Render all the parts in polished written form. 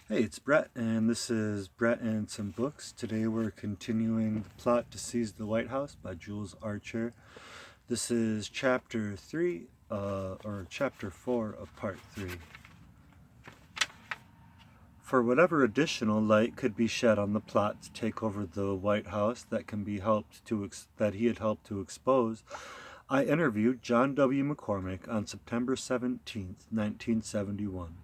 Hey, it's Brett, and this is Brett and Some Books. Today we're continuing the plot to seize the White House by Jules Archer. This is Chapter 3, or Chapter 4 of Part 3. For whatever additional light could be shed on the plot to take over the White House that he had helped to expose, I interviewed John W. McCormick on September 17th, 1971.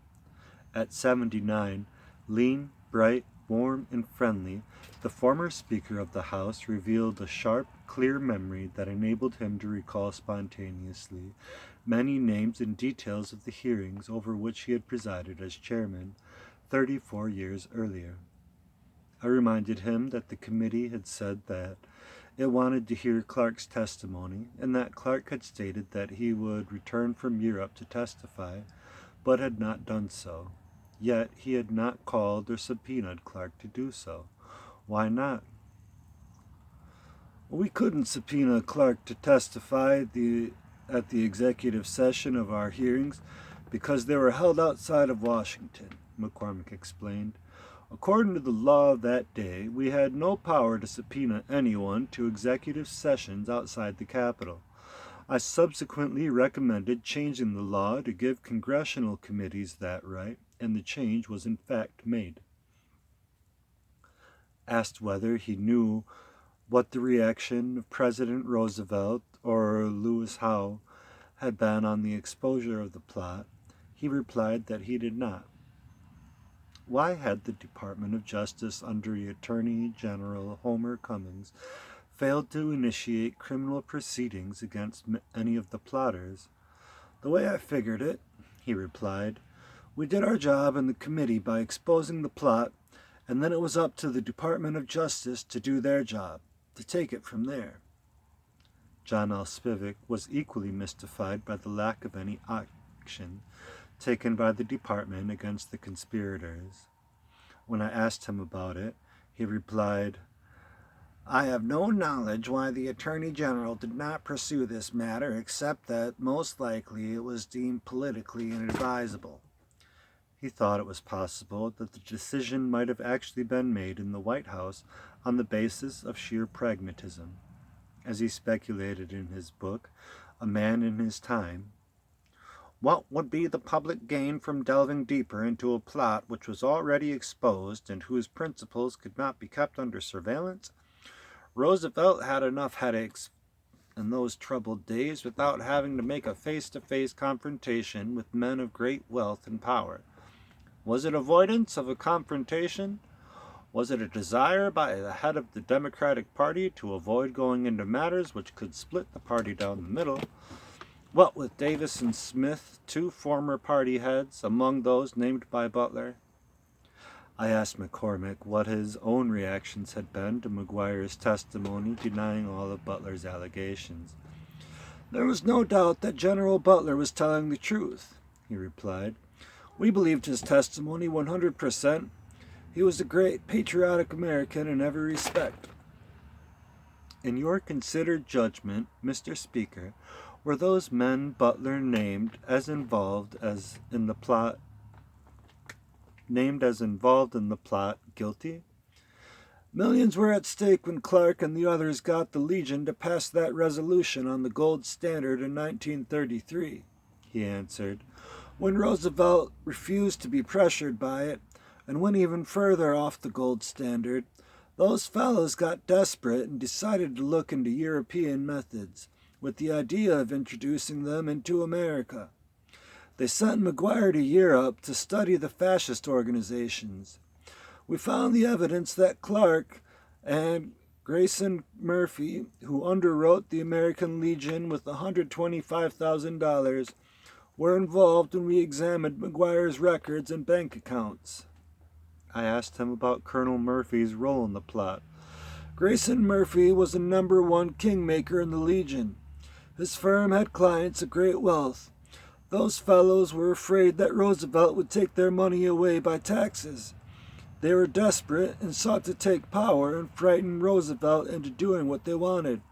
At 79, lean, bright, warm, and friendly, the former Speaker of the House revealed a sharp, clear memory that enabled him to recall spontaneously many names and details of the hearings over which he had presided as chairman 34 years earlier. I reminded him that the committee had said that it wanted to hear Clark's testimony, and that Clark had stated that he would return from Europe to testify, but had not done so. Yet he had not called or subpoenaed Clark to do so. Why not? We couldn't subpoena Clark to testify at the executive session of our hearings because they were held outside of Washington, McCormick explained. According to the law of that day, we had no power to subpoena anyone to executive sessions outside the Capitol. I subsequently recommended changing the law to give congressional committees that right, and the change was in fact made. Asked whether he knew what the reaction of President Roosevelt or Lewis Howe had been on the exposure of the plot, he replied that he did not. Why had the Department of Justice under Attorney General Homer Cummings failed to initiate criminal proceedings against any of the plotters? The way I figured it, he replied, we did our job in the committee by exposing the plot, and then it was up to the Department of Justice to do their job, to take it from there. John L. Spivak was equally mystified by the lack of any action taken by the department against the conspirators. When I asked him about it, he replied, I have no knowledge why the Attorney General did not pursue this matter except that most likely it was deemed politically inadvisable. He thought it was possible that the decision might have actually been made in the White House on the basis of sheer pragmatism. As he speculated in his book, A Man in His Time, what would be the public gain from delving deeper into a plot which was already exposed and whose principles could not be kept under surveillance? Roosevelt had enough headaches in those troubled days without having to make a face-to-face confrontation with men of great wealth and power. Was it avoidance of a confrontation? Was it a desire by the head of the Democratic Party to avoid going into matters which could split the party down the middle? What with Davis and Smith, two former party heads, among those named by Butler? I asked McCormick what his own reactions had been to McGuire's testimony denying all of Butler's allegations. There was no doubt that General Butler was telling the truth, he replied. We believed his testimony 100%. He was a great patriotic American in every respect. In your considered judgment, Mr. Speaker, were those men Butler named as involved in the plot guilty? Millions were at stake when Clark and the others got the Legion to pass that resolution on the gold standard in 1933, he answered. When Roosevelt refused to be pressured by it and went even further off the gold standard, those fellows got desperate and decided to look into European methods, with the idea of introducing them into America. They sent McGuire to Europe to study the fascist organizations. We found the evidence that Clark and Grayson Murphy, who underwrote the American Legion with $125,000, were involved when we examined McGuire's records and bank accounts. I asked him about Colonel Murphy's role in the plot. Grayson Murphy was the #1 kingmaker in the Legion. His firm had clients of great wealth. Those fellows were afraid that Roosevelt would take their money away by taxes. They were desperate and sought to take power and frighten Roosevelt into doing what they wanted.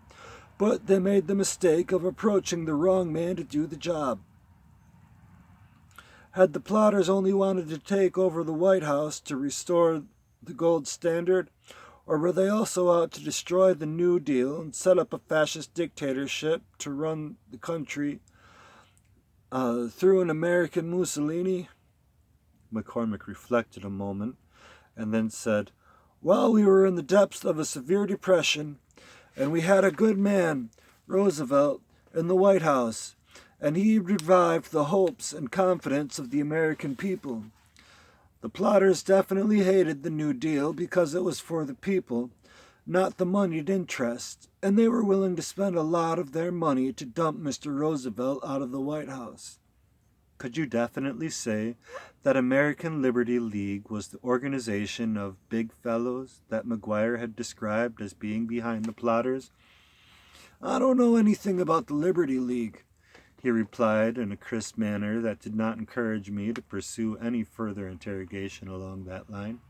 But they made the mistake of approaching the wrong man to do the job. Had the plotters only wanted to take over the White House to restore the gold standard, or were they also out to destroy the New Deal and set up a fascist dictatorship to run the country through an American Mussolini? McCormick reflected a moment and then said, "Well, we were in the depths of a severe depression, and we had a good man, Roosevelt, in the White House, and he revived the hopes and confidence of the American people. The plotters definitely hated the New Deal because it was for the people, not the moneyed interest, and they were willing to spend a lot of their money to dump Mr. Roosevelt out of the White House." Could you definitely say that American Liberty League was the organization of big fellows that McGuire had described as being behind the plotters? "I don't know anything about the Liberty League," he replied in a crisp manner that did not encourage me to pursue any further interrogation along that line.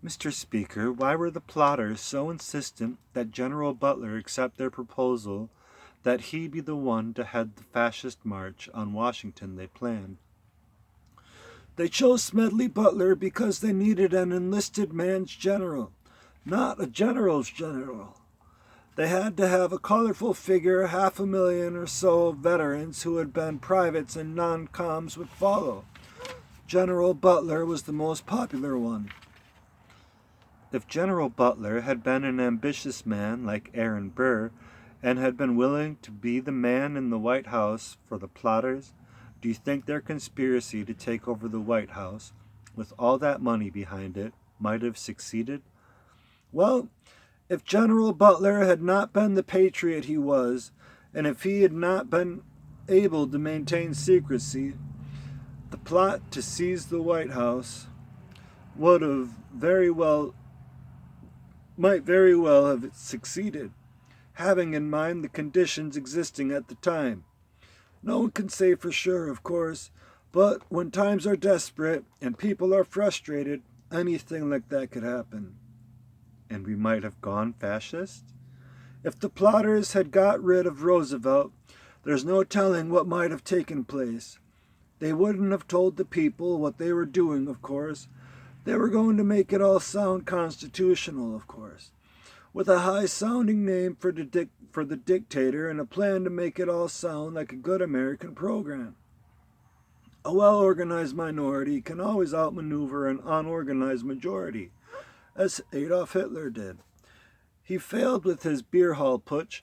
"Mr. Speaker, why were the plotters so insistent that General Butler accept their proposal that he be the one to head the fascist march on Washington they planned?" "They chose Smedley Butler because they needed an enlisted man's general, not a general's general. They had to have a colorful figure 500,000 or so of veterans who had been privates and non-coms would follow. General Butler was the most popular one." If General Butler had been an ambitious man like Aaron Burr, and had been willing to be the man in the White House for the plotters, do you think their conspiracy to take over the White House, with all that money behind it, might have succeeded? "Well, if General Butler had not been the patriot he was, and if he had not been able to maintain secrecy, the plot to seize the White House might very well have succeeded, having in mind the conditions existing at the time. No one can say for sure, of course, but when times are desperate and people are frustrated, anything like that could happen." "And we might have gone fascist?" "If the plotters had got rid of Roosevelt, there's no telling what might have taken place. They wouldn't have told the people what they were doing, of course. They were going to make it all sound constitutional, of course, with a high-sounding name for the dictator and a plan to make it all sound like a good American program. A well-organized minority can always outmaneuver an unorganized majority, as Adolf Hitler did. He failed with his beer hall putsch,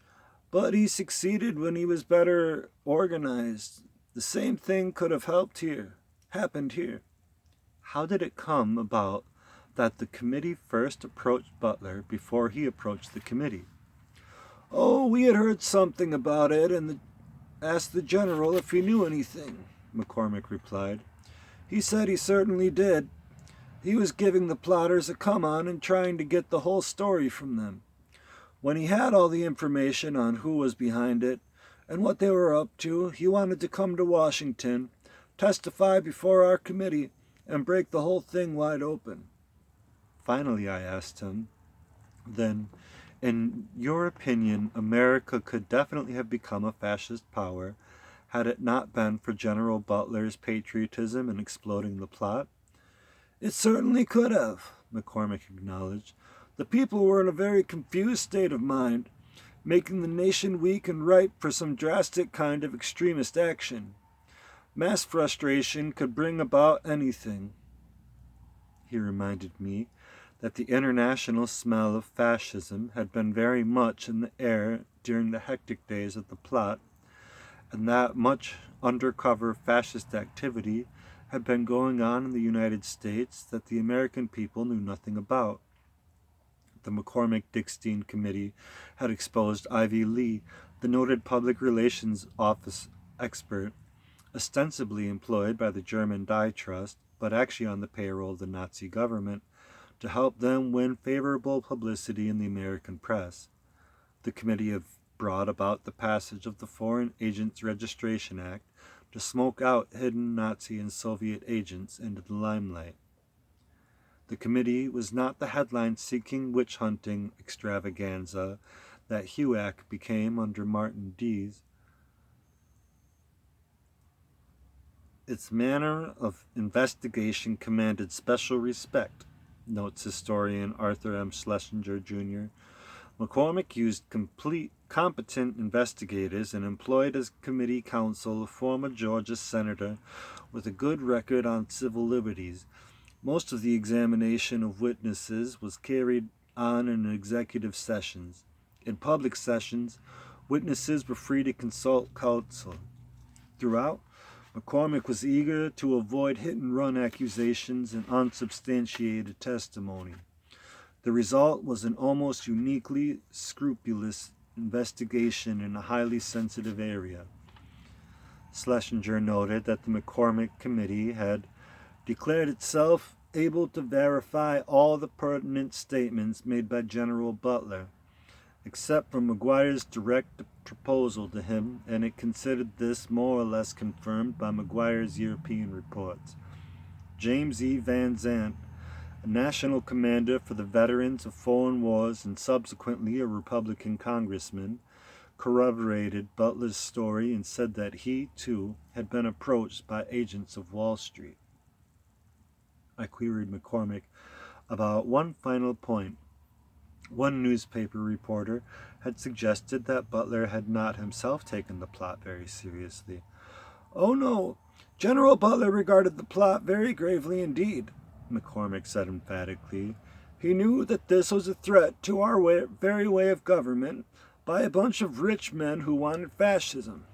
but he succeeded when he was better organized. The same thing could have happened here." How did it come about that the committee first approached Butler before he approached the committee? "Oh, we had heard something about it and asked the general if he knew anything," McCormick replied. "He said he certainly did. He was giving the plotters a come-on and trying to get the whole story from them. When he had all the information on who was behind it and what they were up to, he wanted to come to Washington, testify before our committee, and break the whole thing wide open." Finally, I asked him, "Then, in your opinion, America could definitely have become a fascist power had it not been for General Butler's patriotism in exploding the plot?" "It certainly could have," McCormick acknowledged. "The people were in a very confused state of mind, making the nation weak and ripe for some drastic kind of extremist action. Mass frustration could bring about anything." He reminded me that the international smell of fascism had been very much in the air during the hectic days of the plot, and that much undercover fascist activity had been going on in the United States that the American people knew nothing about. The McCormick-Dickstein Committee had exposed Ivy Lee, the noted public relations office expert, ostensibly employed by the German Die Trust, but actually on the payroll of the Nazi government, to help them win favorable publicity in the American press. The committee had brought about the passage of the Foreign Agents Registration Act to smoke out hidden Nazi and Soviet agents into the limelight. The committee was not the headline-seeking witch-hunting extravaganza that HUAC became under Martin Dees. Its manner of investigation commanded special respect, notes historian Arthur M. Schlesinger, Jr. McCormick used competent investigators and employed as committee counsel a former Georgia senator with a good record on civil liberties. Most of the examination of witnesses was carried on in executive sessions. In public sessions, witnesses were free to consult counsel. Throughout, McCormick was eager to avoid hit-and-run accusations and unsubstantiated testimony. The result was an almost uniquely scrupulous investigation in a highly sensitive area. Schlesinger noted that the McCormick Committee had declared itself able to verify all the pertinent statements made by General Butler, except for McGuire's direct proposal to him, and it considered this more or less confirmed by McGuire's European reports. James E. Van Zandt, a national commander for the veterans of foreign wars and subsequently a Republican congressman, corroborated Butler's story and said that he, too, had been approached by agents of Wall Street. I queried McCormick about one final point. One newspaper reporter had suggested that Butler had not himself taken the plot very seriously. "Oh, no, General Butler regarded the plot very gravely indeed," McCormick said emphatically. "He knew that this was a threat to our very way of government by a bunch of rich men who wanted fascism."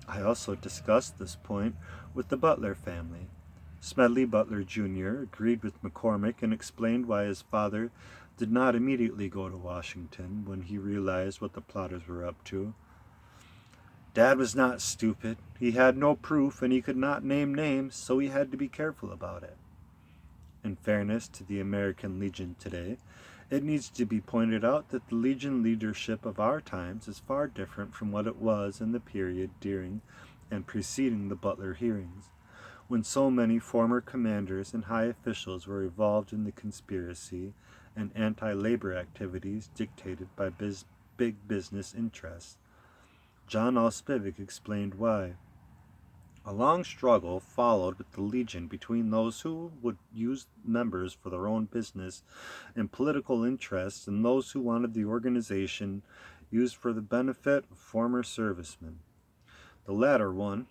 I also discussed this point with the Butler family. Smedley Butler, Jr. agreed with McCormick and explained why his father did not immediately go to Washington when he realized what the plotters were up to. "Dad was not stupid. He had no proof and he could not name names, so he had to be careful about it." In fairness to the American Legion today, it needs to be pointed out that the Legion leadership of our times is far different from what it was in the period during and preceding the Butler hearings, when so many former commanders and high officials were involved in the conspiracy and anti-labor activities dictated by big business interests. John Spivak explained why. A long struggle followed with the Legion between those who would use members for their own business and political interests and those who wanted the organization used for the benefit of former servicemen. The latter one,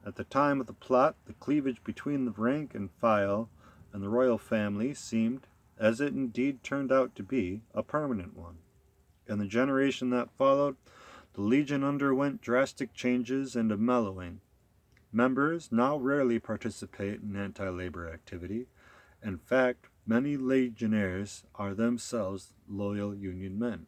at the time of the plot, the cleavage between the rank and file and the royal family seemed, as it indeed turned out to be, a permanent one. In the generation that followed, the Legion underwent drastic changes and a mellowing. Members now rarely participate in anti-labor activity. In fact, many legionnaires are themselves loyal Union men.